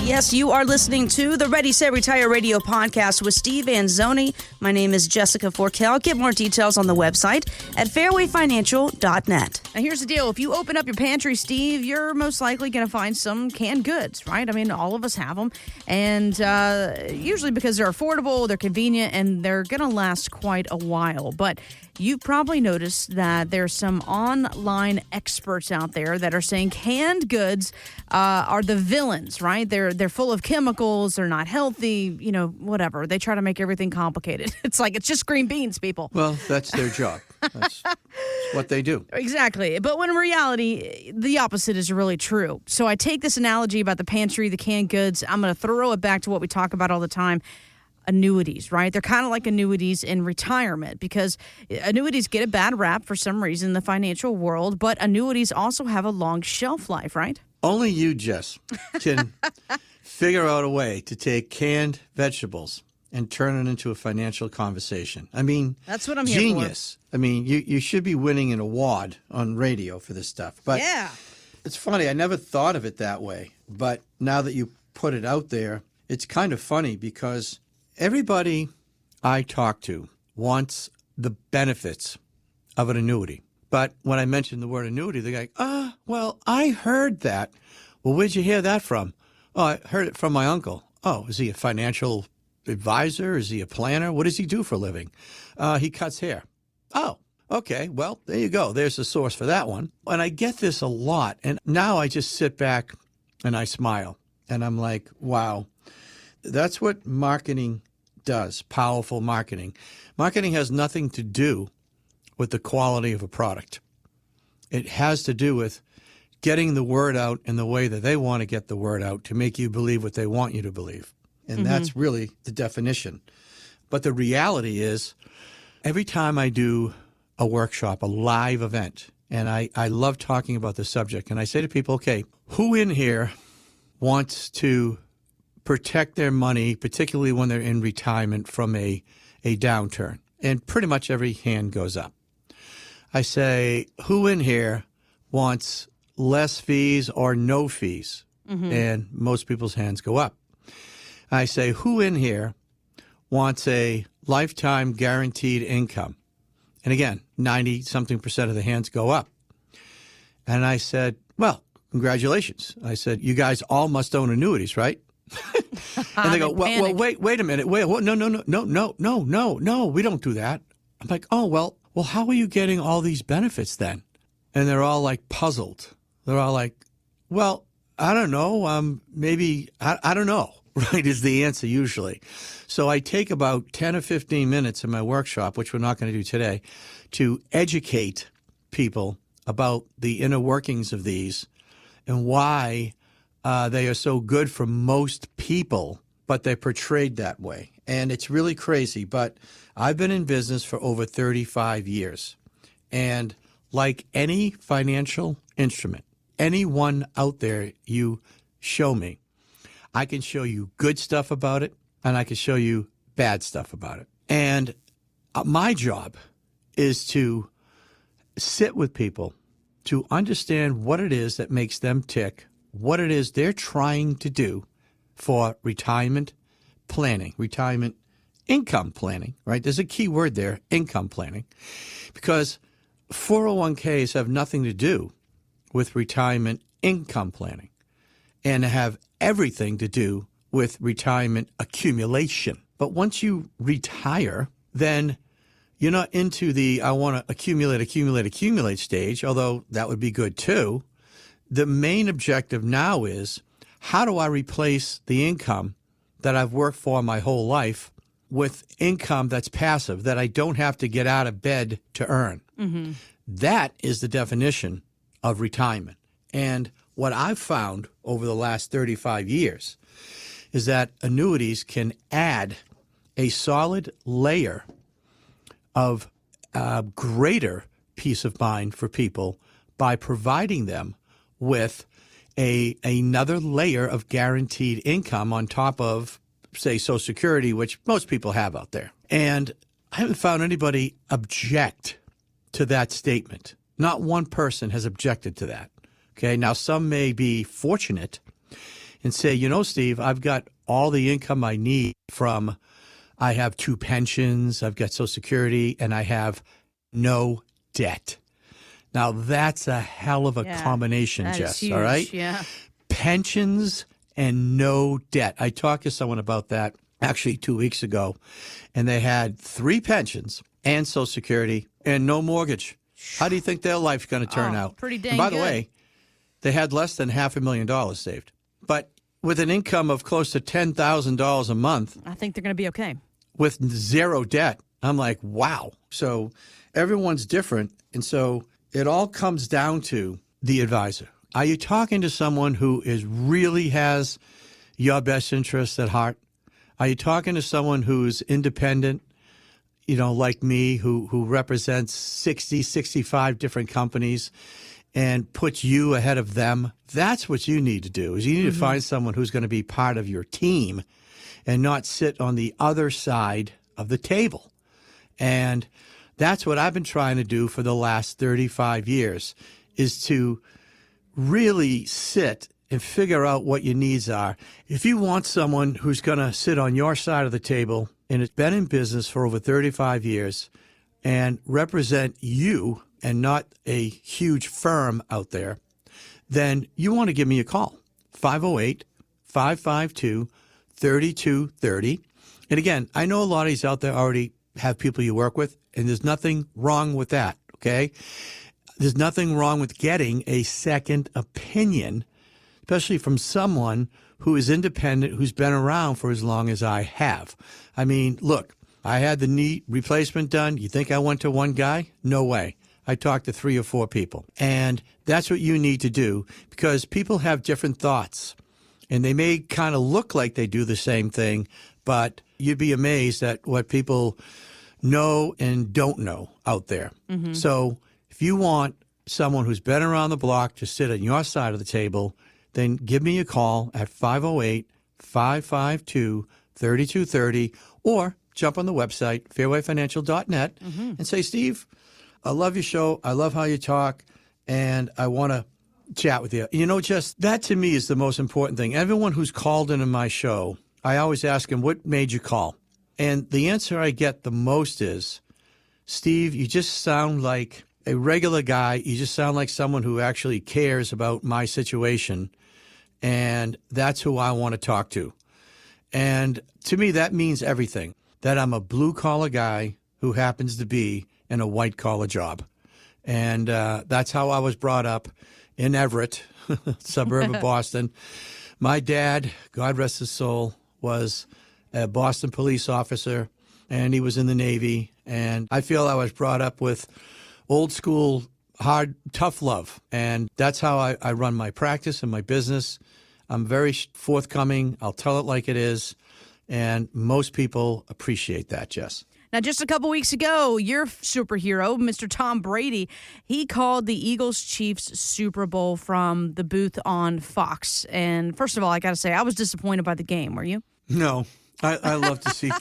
Yes, you are listening to the Ready, Set, Retire radio podcast with Steve Anzoni. My name is Jessica Forkel. Get more details on the website at fairwayfinancial.net. Now, here's the deal. If you open up your pantry, Steve, you're most likely going to find some canned goods, right? I mean, all of us have them. And usually because they're affordable, they're convenient, and they're going to last quite a while. But you've probably noticed that there's some online experts out there that are saying canned goods are the villains, right? They're full of chemicals. They're not healthy, whatever. They try to make everything complicated. It's like it's just green beans, people. Well, that's their job. That's what they do. Exactly. But when in reality, the opposite is really true. So I take this analogy about the pantry, the canned goods. I'm going to throw it back to what we talk about all the time. Annuities, right? They're kind of like annuities in retirement because annuities get a bad rap for some reason in the financial world, but annuities also have a long shelf life, right? Only you, Jess, can figure out a way to take canned vegetables and turn it into a financial conversation. I mean, that's what I'm here genius. I mean, you should be winning an award on radio for this stuff. But yeah, it's funny. I never thought of it that way. But now that you put it out there, it's kind of funny because everybody I talk to wants the benefits of an annuity. But when I mention the word annuity, they're like, well, I heard that. Well, where'd you hear that from? Oh, I heard it from my uncle. Oh, is he a financial advisor? Is he a planner? What does he do for a living? He cuts hair. Oh, okay. Well, there you go. There's the source for that one. And I get this a lot. And now I just sit back and I smile. And I'm like, wow, that's what marketing does. Powerful marketing. Marketing has nothing to do with the quality of a product. It has to do with getting the word out in the way that they want to get the word out to make you believe what they want you to believe. And that's really the definition. But the reality is, every time I do a workshop, a live event, and I love talking about the subject, and I say to people, okay, who in here wants to protect their money, particularly when they're in retirement, from a downturn? And pretty much every hand goes up. I say, who in here wants less fees or no fees? And most people's hands go up. I say, who in here wants a lifetime guaranteed income? And again, 90-something% of the hands go up. And I said, well, congratulations. I said, you guys all must own annuities, right? And they go, well, wait a minute. No, we don't do that. I'm like, oh, well, how are you getting all these benefits then? And they're all like puzzled. They're all like, well, I don't know. Maybe, I don't know, right, is the answer usually. So I take about 10 or 15 minutes in my workshop, which we're not going to do today, to educate people about the inner workings of these and why they are so good for most people, but they're portrayed that way. And it's really crazy, but I've been in business for over 35 years. And like any financial instrument, anyone out there you show me, I can show you good stuff about it, and I can show you bad stuff about it. And my job is to sit with people to understand what it is that makes them tick, what it is they're trying to do for retirement planning, retirement income planning, right? There's a key word there, income planning, because 401ks have nothing to do with retirement income planning and have everything to do with retirement accumulation. But once you retire, then you're not into the I want to accumulate stage, although that would be good too. The main objective now is, how do I replace the income that I've worked for my whole life with income that's passive, that I don't have to get out of bed to earn? That is the definition of retirement. And what I've found over the last 35 years is that annuities can add a solid layer of greater peace of mind for people by providing them with another layer of guaranteed income on top of, say, Social Security, which most people have out there. And I haven't found anybody object to that statement. Not one person has objected to that. Okay, now some may be fortunate and say, Steve, I've got all the income I need from, I have 2 pensions, I've got Social Security, and I have no debt. Now, that's a hell of a combination, that Jess, is huge. all right? Yeah. Pensions and no debt. I talked to someone about that actually 2 weeks ago, and they had 3 pensions and Social Security and no mortgage. How do you think their life's going to turn out? Pretty dang and by good. the way, they had less than $500,000 saved. But with an income of close to $10,000 a month, I think they're going to be okay. with 0 debt, I'm like, wow. So everyone's different. And so it all comes down to the advisor. Are you talking to someone who really has your best interests at heart? Are you talking to someone who's independent, like me, who represents 60, 65 different companies and puts you ahead of them? That's what you need to do, is you need to find someone who's going to be part of your team and not sit on the other side of the table. And that's what I've been trying to do for the last 35 years, is to really sit and figure out what your needs are. If you want someone who's going to sit on your side of the table and has been in business for over 35 years and represent you and not a huge firm out there, then you want to give me a call, 508-552-3230. And again, I know a lot of these out there already have people you work with, and there's nothing wrong with that, okay? There's nothing wrong with getting a second opinion, especially from someone who is independent, who's been around for as long as I have. I mean, look, I had the knee replacement done. You think I went to one guy? No way. I talked to 3 or 4 people. And that's what you need to do, because people have different thoughts. And they may kind of look like they do the same thing, but you'd be amazed at what people know and don't know out there. So if you want someone who's been around the block to sit on your side of the table, then give me a call at 508-552-3230, or jump on the website, fairwayfinancial.net, and say, Steve, I love your show. I love how you talk, and I want to chat with you. Just that to me is the most important thing. Everyone who's called into my show, I always ask them, what made you call? And the answer I get the most is, Steve, you just sound like a regular guy. You just sound like someone who actually cares about my situation. And that's who I want to talk to. And to me, that means everything, that I'm a blue-collar guy who happens to be in a white-collar job. And that's how I was brought up in Everett, suburb of Boston. My dad, God rest his soul, was a Boston police officer, and he was in the Navy. And I feel I was brought up with old school, hard, tough love. And that's how I run my practice and my business. I'm very forthcoming. I'll tell it like it is. And most people appreciate that, Jess. Now, just a couple weeks ago, your superhero, Mr. Tom Brady, he called the Eagles-Chiefs Super Bowl from the booth on Fox. And first of all, I got to say, I was disappointed by the game. Were you? No. I love to see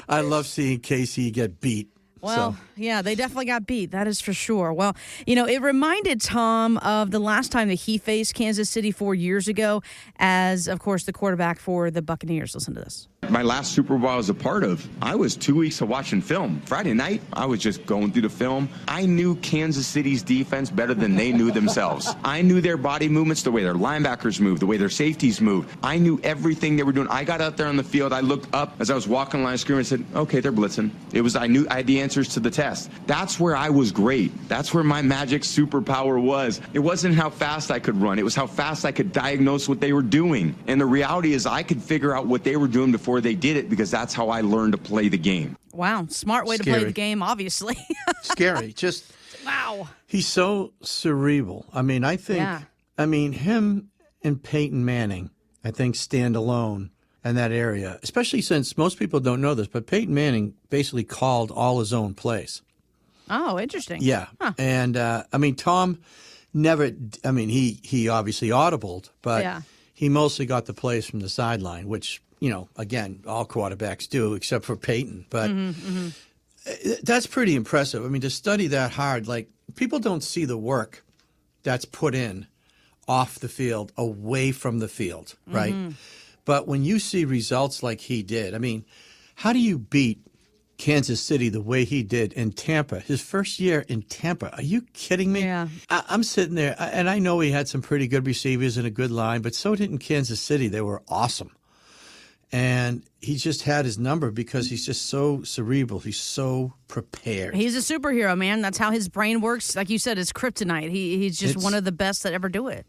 I love seeing KC get beat. Well, yeah, they definitely got beat. That is for sure. Well, it reminded Tom of the last time that he faced Kansas City 4 years ago as, of course, the quarterback for the Buccaneers. Listen to this. My last Super Bowl I was a part of, I was 2 weeks of watching film. Friday night, I was just going through the film. I knew Kansas City's defense better than they knew themselves. I knew their body movements, the way their linebackers moved, the way their safeties moved. I knew everything they were doing. I got out there on the field. I looked up as I was walking the line of scrimmage and said, okay, they're blitzing. I knew I had the answers to the test. That's where I was great. That's where my magic superpower was. It wasn't how fast I could run. It was how fast I could diagnose what they were doing. And the reality is I could figure out what they were doing before they did it, because that's how I learned to play the game. Wow. Smart way to play the game, obviously. Scary. Just, wow. He's so cerebral. I mean, I think, him and Peyton Manning, I think, stand alone in that area, especially since most people don't know this, but Peyton Manning basically called all his own plays. Oh, interesting. Yeah. Huh. And, Tom never, he obviously audibled, but he mostly got the plays from the sideline, which, again, all quarterbacks do, except for Peyton. But that's pretty impressive. I mean, to study that hard, like, people don't see the work that's put in off the field, away from the field, right? But when you see results like he did, I mean, how do you beat Kansas City the way he did in Tampa, his first year in Tampa? Are you kidding me? Yeah. I'm sitting there, and I know he had some pretty good receivers and a good line, but so didn't Kansas City. They were awesome. And he just had his number because he's just so cerebral. He's so prepared. He's a superhero, man. That's how his brain works. Like you said, it's kryptonite. He's just one of the best that ever do it.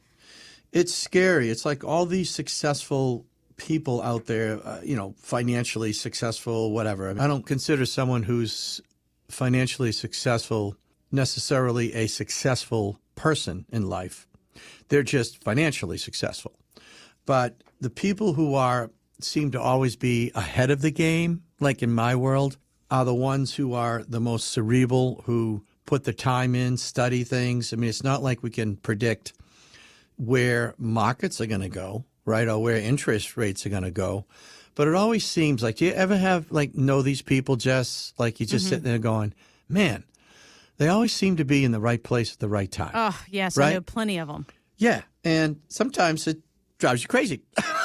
It's scary. It's like all these successful people out there, financially successful, whatever. I don't consider someone who's financially successful necessarily a successful person in life. They're just financially successful. But the people who seem to always be ahead of the game, like in my world, are the ones who are the most cerebral, who put the time in, study things. I mean, it's not like we can predict where markets are going to go, right, or where interest rates are going to go. But it always seems like, do you ever know these people, Jess? Like you just sitting there going, man, they always seem to be in the right place at the right time. Oh, yes, right? I know plenty of them. Yeah, and sometimes it drives you crazy.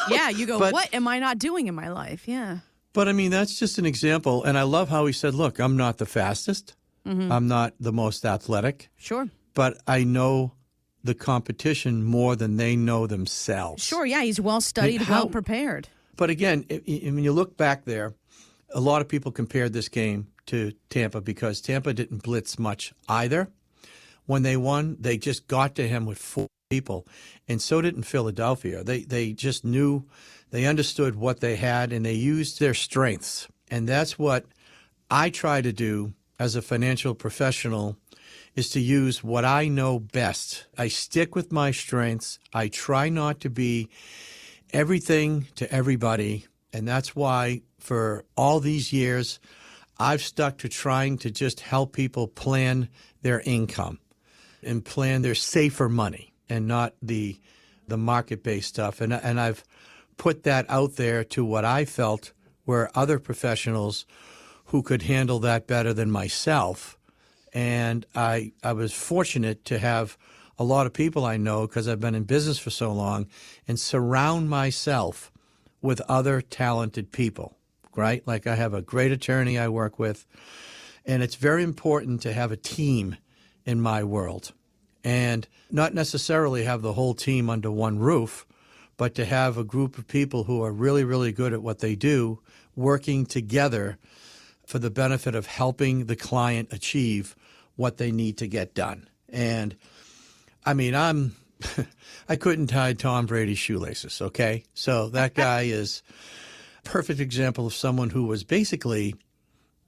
Yeah, you go, what am I not doing in my life? Yeah. But, I mean, that's just an example. And I love how he said, look, I'm not the fastest. I'm not the most athletic. Sure. But I know the competition more than they know themselves. Sure, yeah, he's well-studied, well-prepared. But, again, when you look back there, a lot of people compared this game to Tampa because Tampa didn't blitz much either. When they won, they just got to him with 4 people, and so didn't Philadelphia. They just knew, they understood what they had, and they used their strengths. And that's what I try to do as a financial professional, is to use what I know best. I stick with my strengths. I try not to be everything to everybody, and that's why for all these years, I've stuck to trying to just help people plan their income and plan their safer money, and not the market-based stuff. And I've put that out there to what I felt were other professionals who could handle that better than myself. And I was fortunate to have a lot of people I know, because I've been in business for so long, and surround myself with other talented people, right? Like I have a great attorney I work with, and it's very important to have a team in my world. And not necessarily have the whole team under one roof, but to have a group of people who are really, really good at what they do, working together for the benefit of helping the client achieve what they need to get done. And I mean, I couldn't tie Tom Brady's shoelaces, okay? So that guy is a perfect example of someone who was basically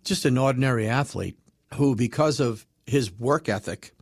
just an ordinary athlete who, because of his work ethic,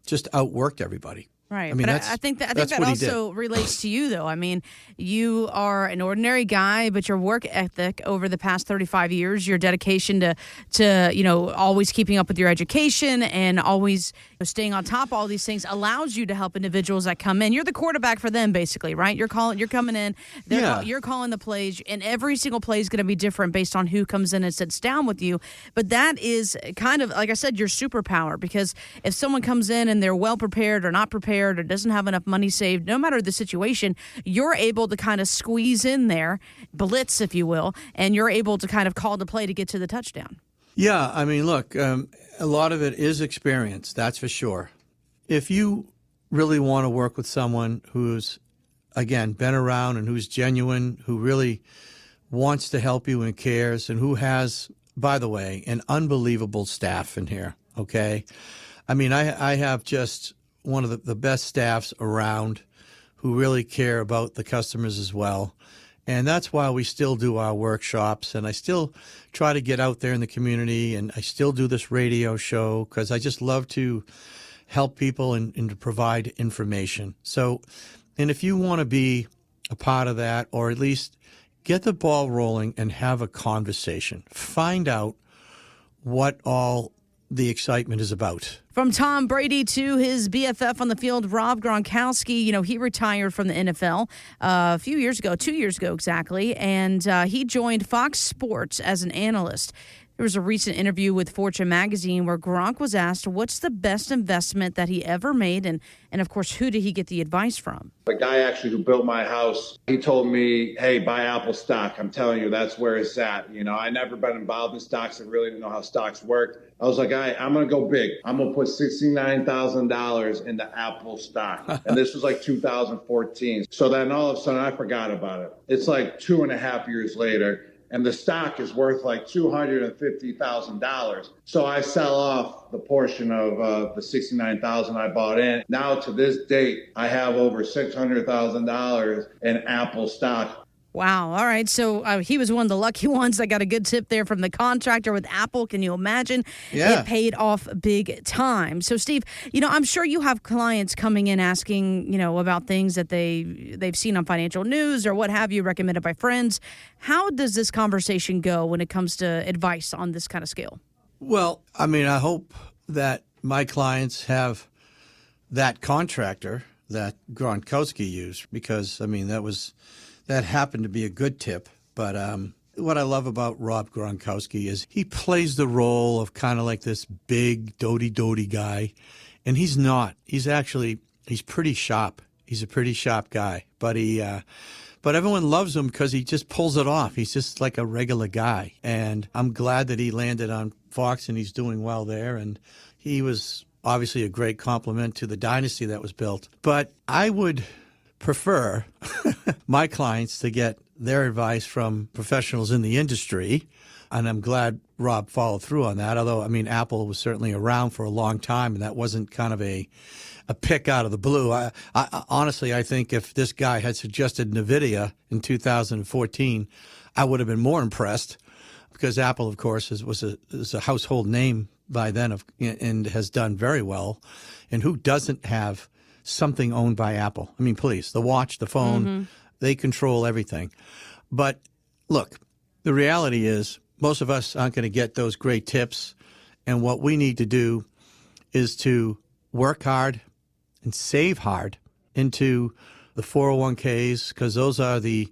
just outworked everybody. Right. I mean, but I think that also relates to you, though. I mean, you are an ordinary guy, but your work ethic over the past 35 years, your dedication to always keeping up with your education and always staying on top of all these things allows you to help individuals that come in. You're the quarterback for them, basically, right? You're coming in, you're calling the plays, and every single play is going to be different based on who comes in and sits down with you. But that is kind of, like I said, your superpower, because if someone comes in and they're well prepared or not prepared or doesn't have enough money saved, no matter the situation, you're able to kind of squeeze in there, blitz, if you will, and you're able to kind of call the play to get to the touchdown. Yeah, I mean, look, a lot of it is experience, that's for sure. If you really want to work with someone who's, again, been around and who's genuine, who really wants to help you and cares, and who has, by the way, an unbelievable staff in here, okay? I mean, I have just one of the best staffs around who really care about the customers as well. And that's why we still do our workshops, and I still try to get out there in the community, and I still do this radio show because I just love to help people and to provide information. So, and if you want to be a part of that, or at least get the ball rolling and have a conversation, find out what all the excitement is about. From Tom Brady to his BFF on the field, Rob Gronkowski, he retired from the NFL a few years ago, 2 years ago exactly, and he joined Fox Sports as an analyst. There was a recent interview with Fortune magazine where Gronk was asked what's the best investment that he ever made, and of course, who did he get the advice from? The guy actually who built my house, he told me, hey, buy Apple stock. I'm telling you, that's where it's at. I never been involved in stocks. I really didn't know how stocks work. I was like, I'm going to go big. I'm going to put $69,000 into Apple stock. And this was like 2014. So then all of a sudden I forgot about it. It's like 2.5 years later. And the stock is worth like $250,000. So I sell off the portion of the $69,000 I bought in. Now to this date, I have over $600,000 in Apple stock. Wow. All right. So he was one of the lucky ones. I got a good tip there from the contractor with Apple. Can you imagine? Yeah. It paid off big time. So, Steve, I'm sure you have clients coming in asking, about things that they've seen on financial news or what have you, recommended by friends. How does this conversation go when it comes to advice on this kind of scale? Well, I hope that my clients have that contractor that Gronkowski used because, that happened to be a good tip. But what I love about Rob Gronkowski is he plays the role of kind of like this big doty guy. And he's not. He's pretty sharp. He's a pretty sharp guy. But but everyone loves him because he just pulls it off. He's just like a regular guy. And I'm glad that he landed on Fox and he's doing well there. And he was obviously a great compliment to the dynasty that was built. But I would prefer my clients to get their advice from professionals in the industry. And I'm glad Rob followed through on that. Although, Apple was certainly around for a long time, and that wasn't kind of a pick out of the blue. I honestly, I think if this guy had suggested NVIDIA in 2014, I would have been more impressed because Apple, of course, is a household name by then and has done very well. And who doesn't have something owned by Apple? Please, the watch, the phone, they control everything. But look, the reality is most of us aren't going to get those great tips. And what we need to do is to work hard and save hard into the 401ks because those are the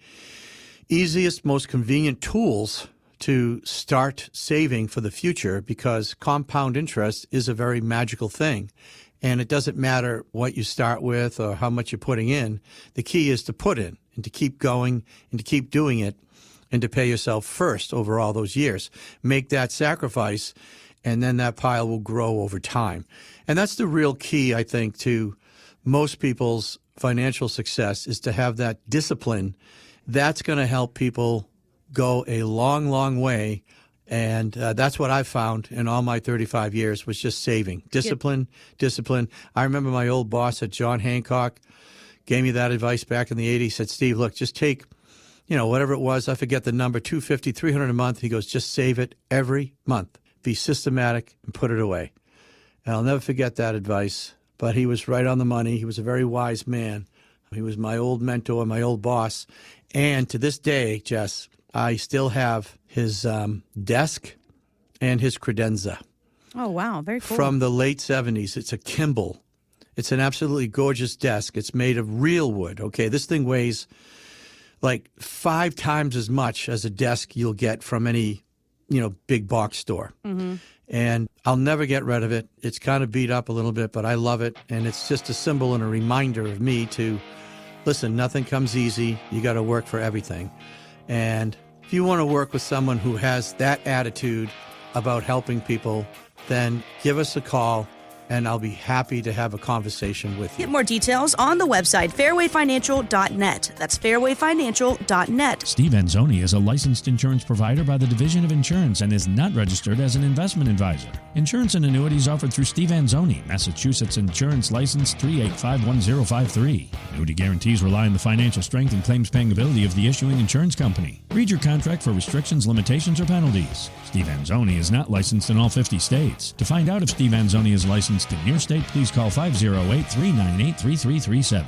easiest, most convenient tools to start saving for the future because compound interest is a very magical thing. And it doesn't matter what you start with or how much you're putting in. The key is to put in and to keep going and to keep doing it and to pay yourself first over all those years. Make that sacrifice, and then that pile will grow over time. And that's the real key, I think, to most people's financial success is to have that discipline. That's going to help people go a long, long way. And that's what I've found in all my 35 years was just saving. Discipline. I remember my old boss at John Hancock gave me that advice back in the 80s. He said, Steve, look, just take, whatever it was. I forget the number, $250, $300 a month. He goes, just save it every month. Be systematic and put it away. And I'll never forget that advice. But he was right on the money. He was a very wise man. He was my old mentor, my old boss. And to this day, Jess, I still have his desk and his credenza. Oh, wow. Very cool. From the late 70s. It's a Kimball. It's an absolutely gorgeous desk. It's made of real wood. Okay, this thing weighs like 5 times as much as a desk you'll get from any, big box store. Mm-hmm. And I'll never get rid of it. It's kind of beat up a little bit, but I love it. And it's just a symbol and a reminder of me to, listen, nothing comes easy. You got to work for everything. And if you want to work with someone who has that attitude about helping people, then give us a call, and I'll be happy to have a conversation with you. Get more details on the website, fairwayfinancial.net. That's fairwayfinancial.net. Steve Anzoni is a licensed insurance provider by the Division of Insurance and is not registered as an investment advisor. Insurance and annuities offered through Steve Anzoni, Massachusetts Insurance License 3851053. Annuity guarantees rely on the financial strength and claims-paying ability of the issuing insurance company. Read your contract for restrictions, limitations, or penalties. Steve Anzoni is not licensed in all 50 states. To find out if Steve Anzoni is licensed in your state, please call 508-398-3337.